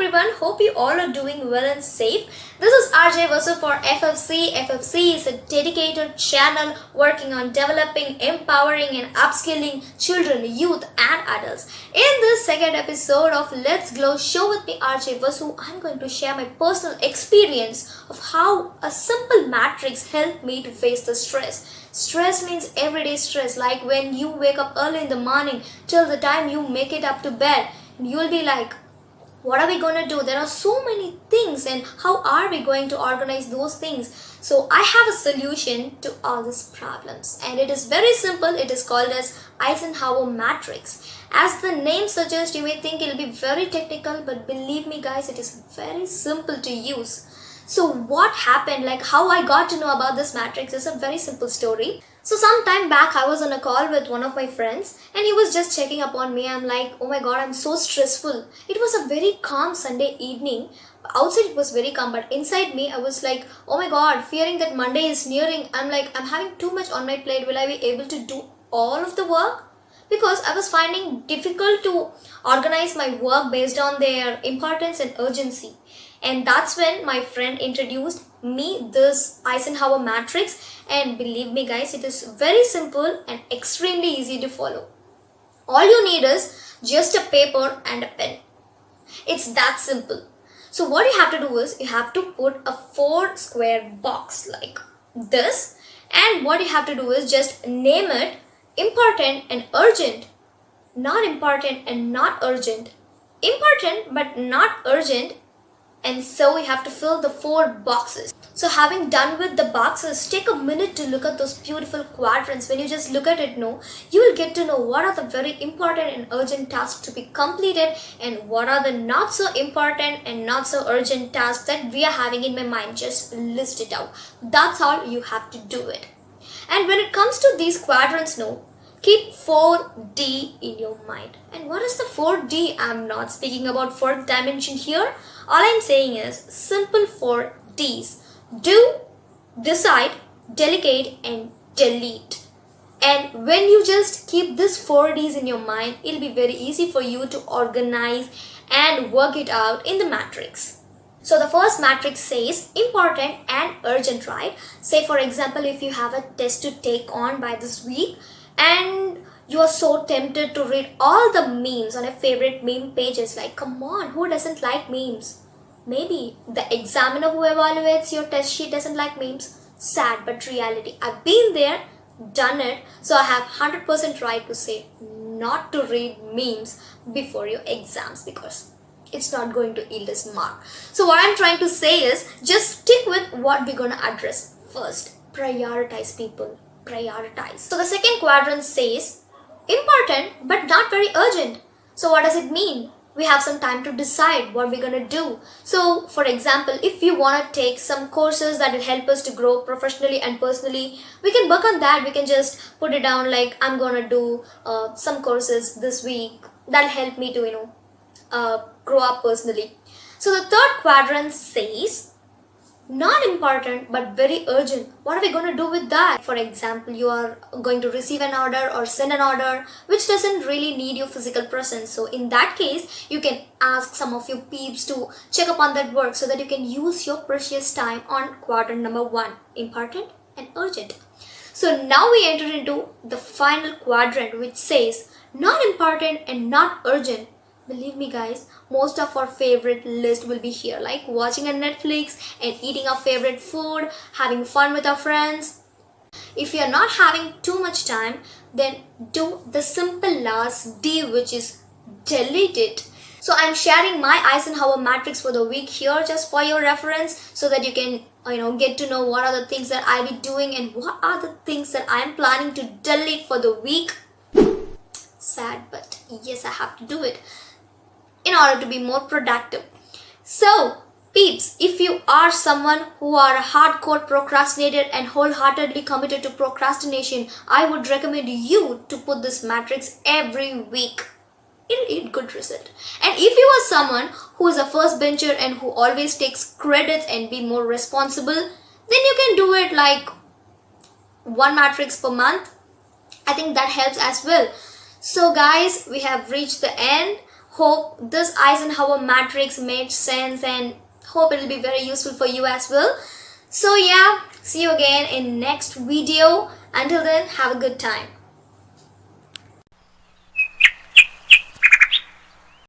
everyone, hope you all are doing well and safe. This is RJ Vasu for FFC. FFC is a dedicated channel working on developing, empowering and upskilling children, youth and adults. In this second episode of Let's Glow Show with me RJ Vasu, I'm going to share my personal experience of how a simple matrix helped me to face the stress. Stress means everyday stress, like when you wake up early in the morning till the time you make it up to bed. You'll be like, what are we going to do? There are so many things, and how are we going to organize those things? So I have a solution to all these problems, and it is very simple. It is called as Eisenhower Matrix. As the name suggests, you may think it will be very technical, but believe me guys, it is very simple to use. So what happened, like how I got to know about this matrix is a very simple story. So some time back I was on a call with one of my friends and he was just checking up on me. I'm like, oh my god, I'm so stressful. It was a very calm Sunday evening. Outside it was very calm, but inside me I was like, oh my god, fearing that Monday is nearing. I'm like, I'm having too much on my plate. Will I be able to do all of the work? Because I was finding difficult to organize my work based on their importance and urgency. And that's when my friend introduced me this Eisenhower Matrix, and believe me guys, it is very simple and extremely easy to follow. All you need is just a paper and a pen. It's that simple. So what you have to do is you have to put a 4 square box like this, and what you have to do is just name it important and urgent, not important and not urgent, important but not urgent. And so we have to fill the 4 boxes. So having done with the boxes, take a minute to look at those beautiful quadrants. When you just look at it, you will get to know what are the very important and urgent tasks to be completed and what are the not so important and not so urgent tasks that we are having in my mind. Just list it out. That's all you have to do it. And when it comes to these quadrants, keep 4D in your mind. And what is the 4D? I'm not speaking about 4th dimension here. All I'm saying is simple 4 Ds. Do, decide, delegate and delete. And when you just keep this 4 Ds in your mind, it'll be very easy for you to organize and work it out in the matrix. So the first matrix says important and urgent, right? Say for example, if you have a test to take on by this week and you are so tempted to read all the memes on your favorite meme pages, like come on, who doesn't like memes? Maybe the examiner who evaluates your test sheet doesn't like memes. Sad but reality. I've been there, done it, so I have 100% right to say not to read memes before your exams because it's not going to yield us mark. So what I'm trying to say is just stick with what we're going to address first. Prioritize, people. Prioritize. So the second quadrant says important but not very urgent. So what does it mean? We have some time to decide what we're going to do. So for example, if you want to take some courses that will help us to grow professionally and personally, we can work on that. We can just put it down like I'm going to do some courses this week that'll help me to grow up personally. So the third quadrant says not important but very urgent. What are we going to do with that? For example, you are going to receive an order or send an order which doesn't really need your physical presence. So in that case, you can ask some of your peeps to check up on that work so that you can use your precious time on quadrant number 1, important and urgent. So now we enter into the final quadrant which says not important and not urgent. Believe me guys, most of our favorite list will be here, like watching on Netflix and eating our favorite food, having fun with our friends. If you are not having too much time, then do the simple last D, which is delete it. So I'm sharing my Eisenhower Matrix for the week here just for your reference so that you can get to know what are the things that I'll be doing and what are the things that I'm planning to delete for the week. Sad, but yes, I have to do it in order to be more productive. So peeps, if you are someone who are a hardcore procrastinator and wholeheartedly committed to procrastination, I would recommend you to put this matrix every week. It'll yield good result. And if you are someone who is a first bencher and who always takes credit and be more responsible, then you can do it like 1 matrix per month. I think that helps as well. So guys, we have reached the end. Hope this Eisenhower matrix made sense and hope it will be very useful for you as well. So yeah, see you again in next video. Until then, have a good time.